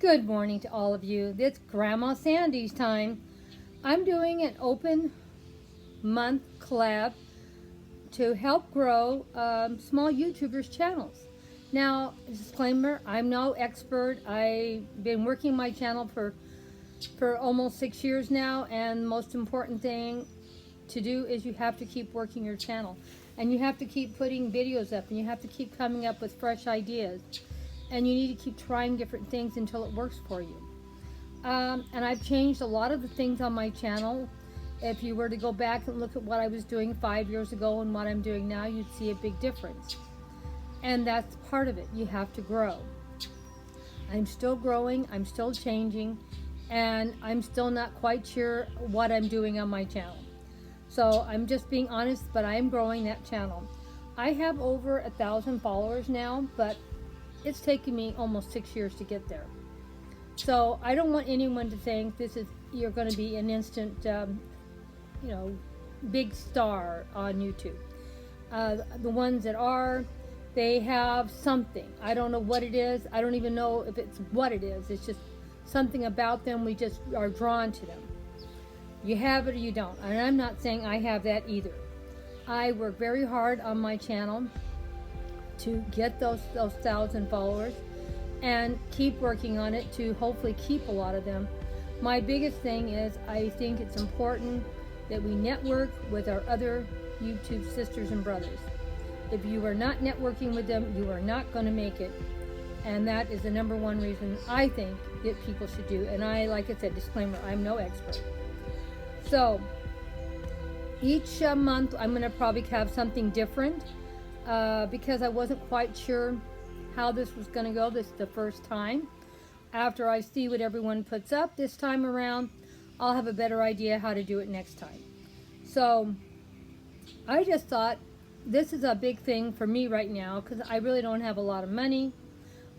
Good morning to all of you. It's Grandma Sandy's time. I'm doing an open month collab to help grow small YouTubers' channels. Now, disclaimer, I'm no expert. I've been working my channel for almost 6 years now, and the most important thing to do is you have to keep working your channel, and you have to keep putting videos up, and you have to keep coming up with fresh ideas, and you need to keep trying different things until it works for you. And I've changed a lot of the things on my channel. If you were to go back and look at what I was doing 5 years ago and what I'm doing now, you'd see a big difference. And that's part of it. You have to grow. I'm still growing, I'm still changing, and I'm still not quite sure what I'm doing on my channel. So I'm just being honest, but I am growing that channel. I have over 1,000 followers now, but it's taken me almost 6 years to get there. So I don't want anyone to think you're going to be an instant, big star on YouTube. The ones that are, they have something. I don't know what it is. I don't even know if it's what it is. It's just something about them. We just are drawn to them. You have it or you don't. And I'm not saying I have that either. I work very hard on my channel to get those 1,000 followers and keep working on it to hopefully keep a lot of them. My biggest thing is I think it's important that we network with our other YouTube sisters and brothers. If you are not networking with them, you are not going to make it. And that is the number one reason I think that people should do. And like I said, disclaimer, I'm no expert. So each month I'm going to probably have something different because I wasn't quite sure how this was going to go. This is the first time. After I see what everyone puts up this time around, I'll have a better idea how to do it next time. So I just thought this is a big thing for me right now because I really don't have a lot of money.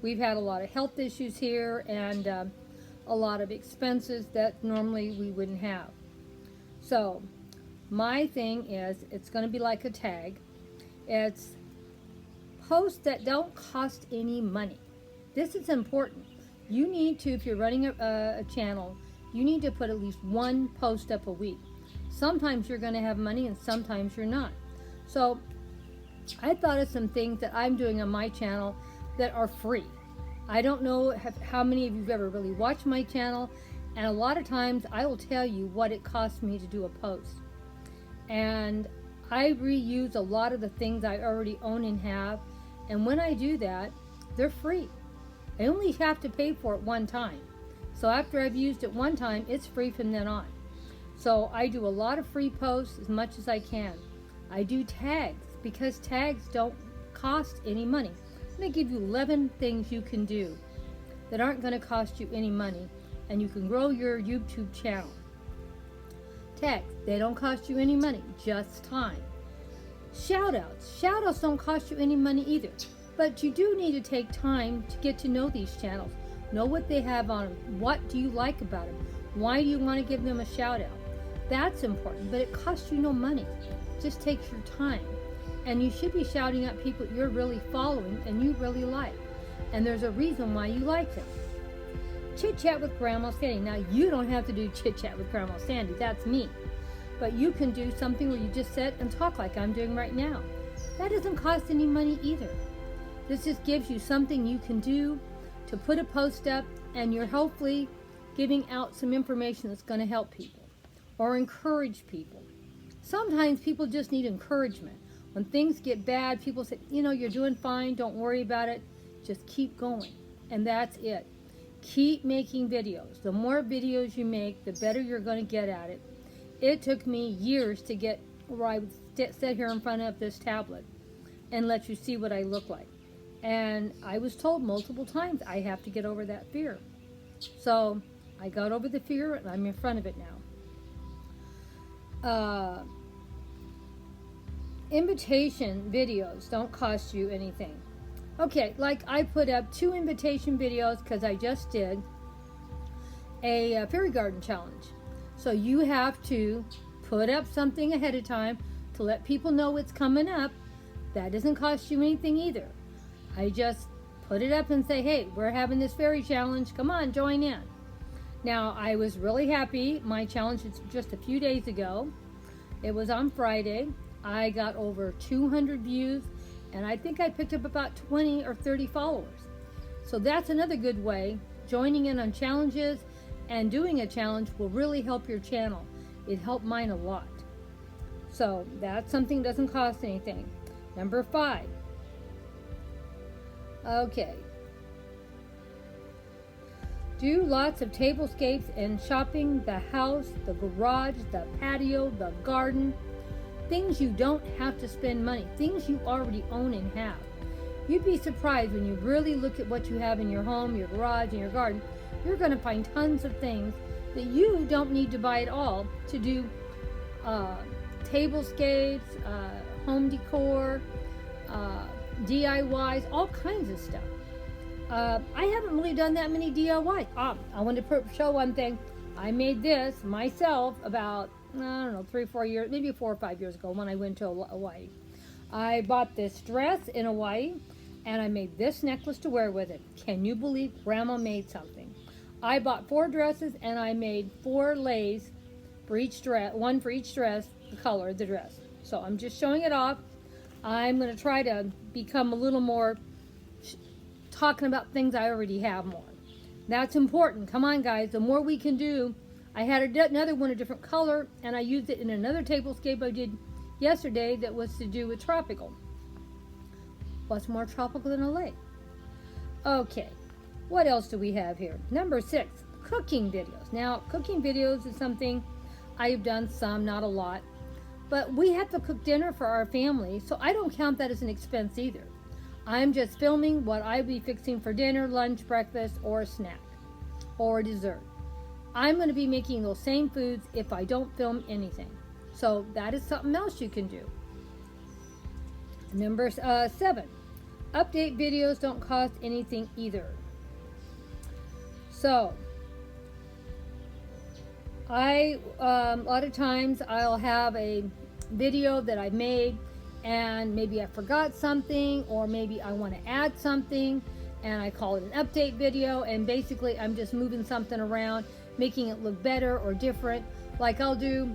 We've had a lot of health issues here and a lot of expenses that normally we wouldn't have. So my thing is it's going to be like a tag. It's posts that don't cost any money. This is important. You need to, if you're running a channel, you need to put at least one post up a week. Sometimes you're going to have money and sometimes you're not. So I thought of some things that I'm doing on my channel that are free. I don't know how many of you have ever really watched my channel, and a lot of times I will tell you what it costs me to do a post. And I reuse a lot of the things I already own and have, and when I do that, they're free. I only have to pay for it one time. So after I've used it one time, it's free from then on. So I do a lot of free posts as much as I can. I do tags because tags don't cost any money. I'm going to give you 11 things you can do that aren't going to cost you any money, and you can grow your YouTube channel. Tags, they don't cost you any money, just time. Shoutouts. Shoutouts don't cost you any money either, but you do need to take time to get to know these channels. Know what they have on them. What do you like about them? Why do you want to give them a shout out? That's important, but it costs you no money. It just takes your time. And you should be shouting out people you're really following and you really like. And there's a reason why you like them. Chit Chat with Grandma Sandy. Now, you don't have to do Chit Chat with Grandma Sandy. That's me. But you can do something where you just sit and talk like I'm doing right now. That doesn't cost any money either. This just gives you something you can do to put a post up, and you're hopefully giving out some information that's going to help people or encourage people. Sometimes people just need encouragement. When things get bad, people say, you're doing fine, don't worry about it, just keep going. And that's it. Keep making videos. The more videos you make, the better you're going to get at it. It took me years to get where I would sit here in front of this tablet and let you see what I look like. And I was told multiple times I have to get over that fear. So I got over the fear and I'm in front of it now. Invitation videos don't cost you anything. Okay, like I put up 2 invitation videos because I just did a fairy garden challenge. So you have to put up something ahead of time to let people know it's coming up. That doesn't cost you anything either. I just put it up and say, hey, we're having this fairy challenge. Come on, join in. Now, I was really happy. My challenge is just a few days ago. It was on Friday. I got over 200 views, and I think I picked up about 20 or 30 followers. So that's another good way. Joining in on challenges and doing a challenge will really help your channel. It helped mine a lot. So that's something that doesn't cost anything. Number 5. Okay. Do lots of tablescapes and shopping, the house, the garage, the patio, the garden. Things you don't have to spend money. Things you already own and have. You'd be surprised when you really look at what you have in your home, your garage, and your garden. You're going to find tons of things that you don't need to buy at all to do tablescapes, home decor, DIYs, all kinds of stuff. I haven't really done that many DIYs. I want to show one thing. I made this myself about, I don't know, 3 or 4 years, maybe 4 or 5 years ago when I went to Hawaii. I bought this dress in Hawaii, and I made this necklace to wear with it. Can you believe Grandma made something? I bought 4 dresses, and I made 4 lays for each dress, one for each dress, the color of the dress. So I'm just showing it off. I'm going to try to become a little more talking about things I already have more. That's important. Come on, guys. The more we can do. I had another one, a different color, and I used it in another tablescape I did yesterday that was to do with tropical. What's more tropical than a lake? Okay. What else do we have here? Number 6, cooking videos. Now, cooking videos is something I've done some, not a lot. But we have to cook dinner for our family, so I don't count that as an expense either. I'm just filming what I'll be fixing for dinner, lunch, breakfast, or a snack, or a dessert. I'm going to be making those same foods if I don't film anything. So that is something else you can do. Number 7, update videos don't cost anything either. So, a lot of times I'll have a video that I made, and maybe I forgot something, or maybe I want to add something, and I call it an update video, and basically I'm just moving something around, making it look better or different. Like I'll do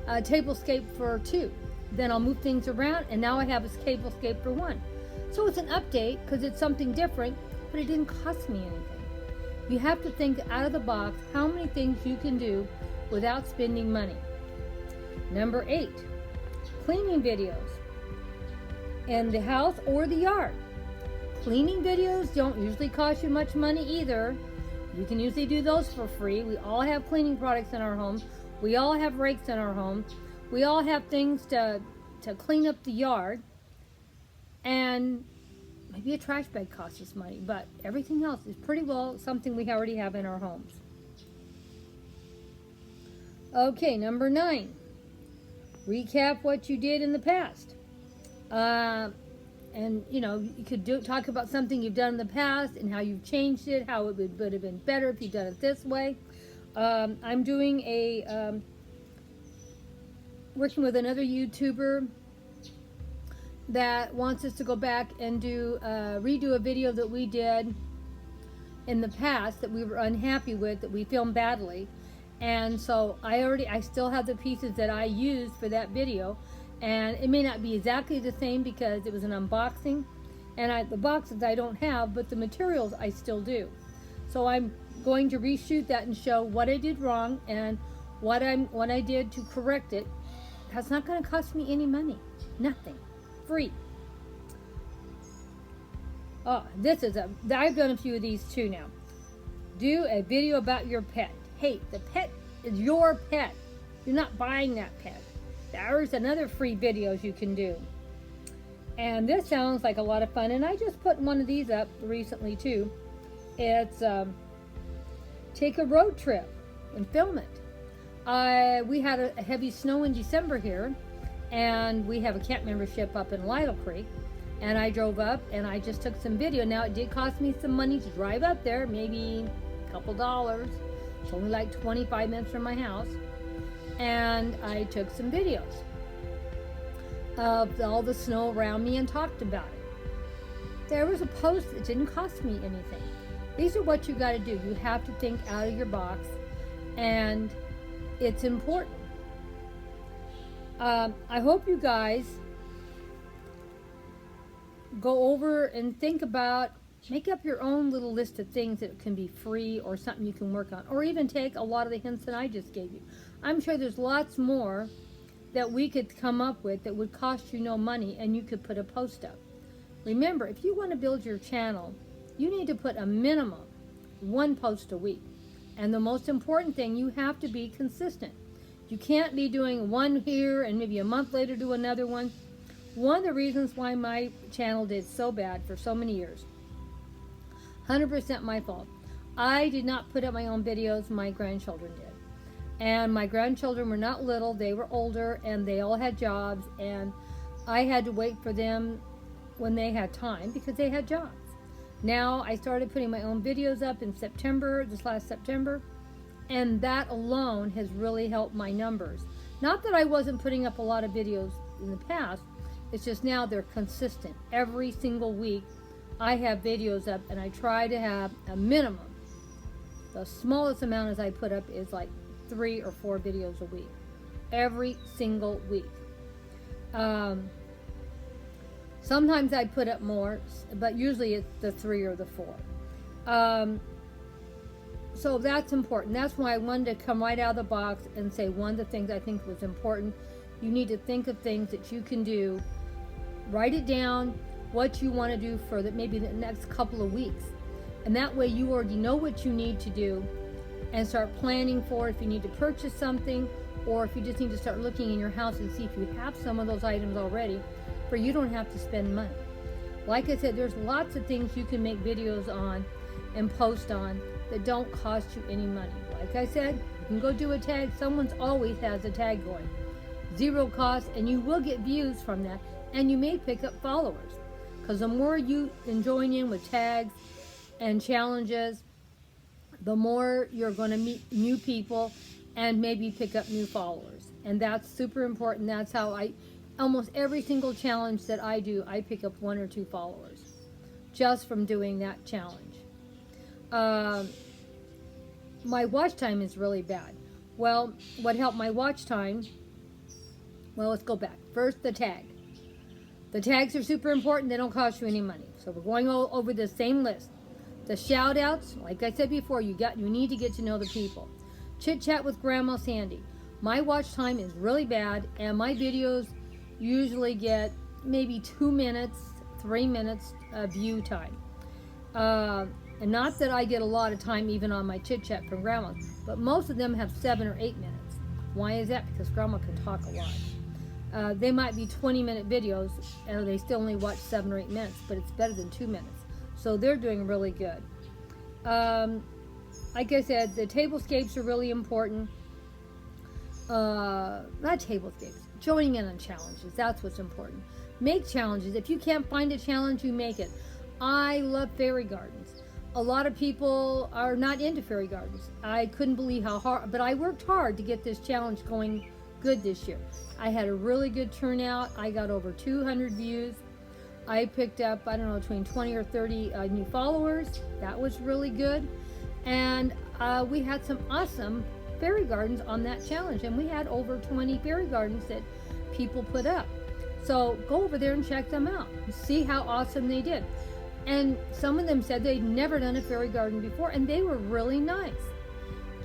a tablescape for 2, then I'll move things around, and now I have a tablescape for 1. So it's an update because it's something different, but it didn't cost me anything. You have to think out of the box how many things you can do without spending money. Number 8, cleaning videos in the house or the yard. Cleaning videos don't usually cost you much money either. You can usually do those for free. We all have cleaning products in our homes. We all have rakes in our homes. We all have things to clean up the yard. And maybe a trash bag costs us money, but everything else is pretty well something we already have in our homes. Okay, number 9. Recap what you did in the past. And you know, you could talk about something you've done in the past and how you've changed it, how it would have been better if you'd done it this way. I'm doing working with another YouTuber that wants us to go back and redo a video that we did in the past that we were unhappy with, that we filmed badly. And so I still have the pieces that I used for that video, and it may not be exactly the same because it was an unboxing, and the boxes I don't have, but the materials I still do. So I'm going to reshoot that and show what I did wrong and what I did to correct it. That's not going to cost me any money. Nothing. Free. Oh, I've done a few of these too now. Do a video about your pet. Hey, the pet is your pet. You're not buying that pet. There's another free videos you can do. And this sounds like a lot of fun. And I just put one of these up recently too. It's take a road trip and film it. We had a heavy snow in December here, and we have a camp membership up in Lytle Creek, and I drove up and I just took some video. Now it did cost me some money to drive up there, maybe a couple dollars. It's only like 25 minutes from my house, and I took some videos of all the snow around me and talked about it. there was a post that didn't cost me anything. These are what you got to do. You have to think out of your box, and it's important. I hope you guys go over and think about, make up your own little list of things that can be free or something you can work on, or even take a lot of the hints that I just gave you. I'm sure there's lots more that we could come up with that would cost you no money, and you could put a post up. Remember, if you want to build your channel, you need to put a minimum 1 post a week. And the most important thing, you have to be consistent. You can't be doing one here and maybe a month later do another one. One of the reasons why my channel did so bad for so many years, 100% my fault. I did not put up my own videos, my grandchildren did. And my grandchildren were not little, they were older, and they all had jobs, and I had to wait for them when they had time because they had jobs. Now I started putting my own videos up in September, this last September, and that alone has really helped my numbers. Not that I wasn't putting up a lot of videos in the past, it's just now they're consistent. Every single week I have videos up, and I try to have a minimum. The smallest amount as I put up is like 3 or 4 videos a week. Every single week. Sometimes I put up more, but usually it's the 3 or the 4. So that's important. That's why I wanted to come right out of the box and say one of the things I think was important. You need to think of things that you can do. Write it down, what you want to do for maybe the next couple of weeks. And that way you already know what you need to do and start planning for if you need to purchase something, or if you just need to start looking in your house and see if you have some of those items already, for you don't have to spend money. Like I said, there's lots of things you can make videos on and post on that don't cost you any money. Like I said, you can go do a tag. Someone's always has a tag going. 0 cost, and you will get views from that, and you may pick up followers. Because the more you can join in with tags and challenges, the more you're going to meet new people and maybe pick up new followers. And that's super important. That's how almost every single challenge that I do, I pick up 1 or 2 followers just from doing that challenge. My watch time is really bad. Well, what helped my watch time? Well, let's go back. First, the tag. The tags are super important. They don't cost you any money. So we're going over the same list. The shout outs, like I said before, you need to get to know the people. Chit chat with Grandma Sandy. My watch time is really bad, and my videos usually get maybe 2 minutes, 3 minutes view time. And not that I get a lot of time even on my chit chat from Grandma, but most of them have 7 or 8 minutes. Why is that? Because Grandma can talk a lot. They might be 20-minute videos, and they still only watch 7 or 8 minutes, but it's better than 2 minutes. So they're doing really good. Like I said, the tablescapes are really important. Not tablescapes, joining in on challenges. That's what's important. Make challenges. If you can't find a challenge, you make it. I love fairy gardens. A lot of people are not into fairy gardens. I couldn't believe how hard, but I worked hard to get this challenge going good this year. I had a really good turnout. I got over 200 views. I picked up, I don't know, between 20 or 30 new followers. That was really good. And we had some awesome fairy gardens on that challenge. And we had over 20 fairy gardens that people put up. So go over there and check them out and see how awesome they did. And some of them said they'd never done a fairy garden before, and they were really nice.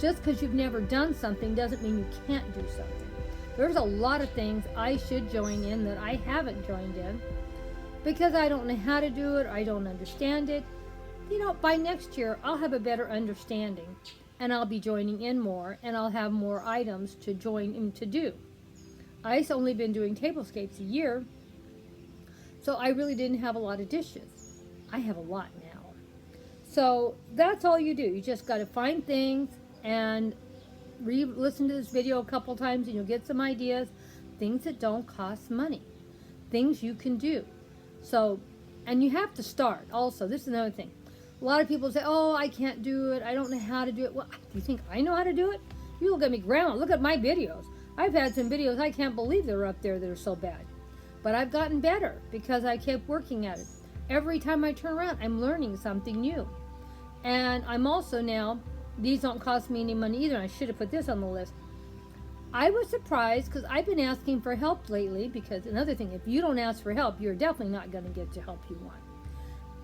Just because you've never done something doesn't mean you can't do something. There's a lot of things I should join in that I haven't joined in because I don't know how to do it, I don't understand it. You know, by next year, I'll have a better understanding, and I'll be joining in more, and I'll have more items to join in to do. I've only been doing tablescapes a year, so I really didn't have a lot of dishes. I have a lot now. So that's all you do. You just got to find things and listen to this video a couple times, and you'll get some ideas. Things that don't cost money. Things you can do. So, and you have to start also. This is another thing. A lot of people say, oh, I can't do it. I don't know how to do it. Well, do you think I know how to do it? You look at me, Grandma. Look at my videos. I've had some videos I can't believe they're up there that are so bad. But I've gotten better because I kept working at it. every time I turn around, I'm learning something new. And I'm also now, these don't cost me any money either. I should have put this on the list. I was surprised because I've been asking for help lately, because another thing, if you don't ask for help, you're definitely not going to get the help you want.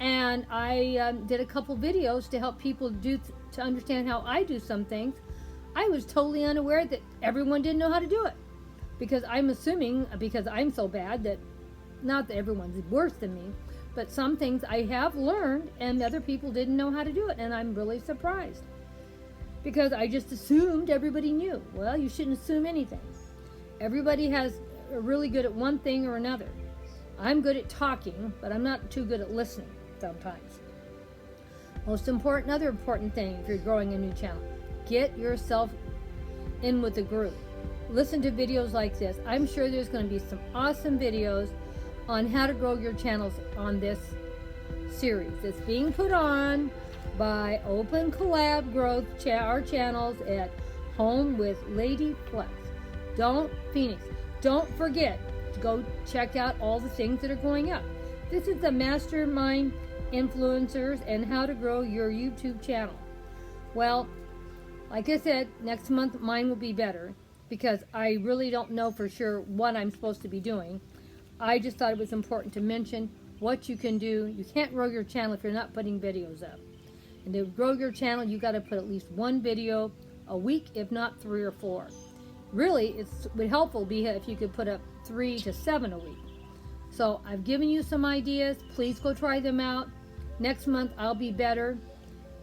And I did a couple videos to help people to understand how I do some things. I was totally unaware that everyone didn't know how to do it, because I'm assuming, because I'm so bad, that not that everyone's worse than me, but some things I have learned and other people didn't know how to do it, and I'm really surprised, because I just assumed everybody knew. Well, you shouldn't assume anything. Everybody are really good at one thing or another. I'm good at talking, but I'm not too good at listening sometimes. Other important thing if you're growing a new channel, get yourself in with a group. Listen to videos like this. I'm sure there's going to be some awesome videos on how to grow your channels on this series. It's being put on by Open Collab Growth, our channels at Home with Lady Flex. Phoenix, don't forget to go check out all the things that are going up. This is the MasterMind Influencers and how to grow your YouTube channel. Well, like I said, next month mine will be better, because I really don't know for sure what I'm supposed to be doing. I just thought it was important to mention what you can do. You can't grow your channel if you're not putting videos up. And to grow your channel, you got to put at least one video a week, if not 3 or 4. Really, it would helpful be if you could put up 3 to 7 a week. So I've given you some ideas. Please go try them out. Next month I'll be better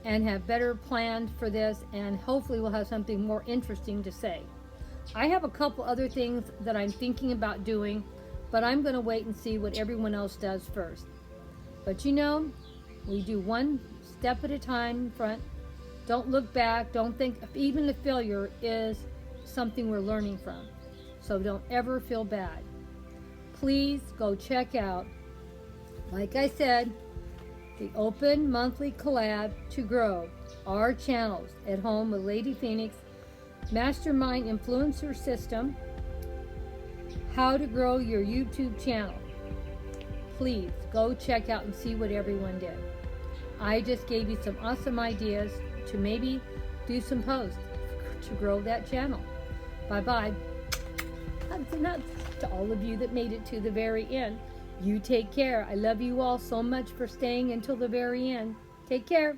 and have better planned for this, and hopefully we'll have something more interesting to say. I have a couple other things that I'm thinking about doing, but I'm going to wait and see what everyone else does first. But you know, we do one step at a time in front. Don't look back. Don't think even the failure is something we're learning from. So don't ever feel bad. Please go check out, like I said, the Open Monthly Collab to grow our channels at Home with Lady Phoenix, MasterMind Influencer System, how to grow your YouTube channel. Please go check out and see what everyone did. I just gave you some awesome ideas to maybe do some posts to grow that channel. Bye-bye. To all of you that made it to the very end, you take care. I love you all so much for staying until the very end. Take care.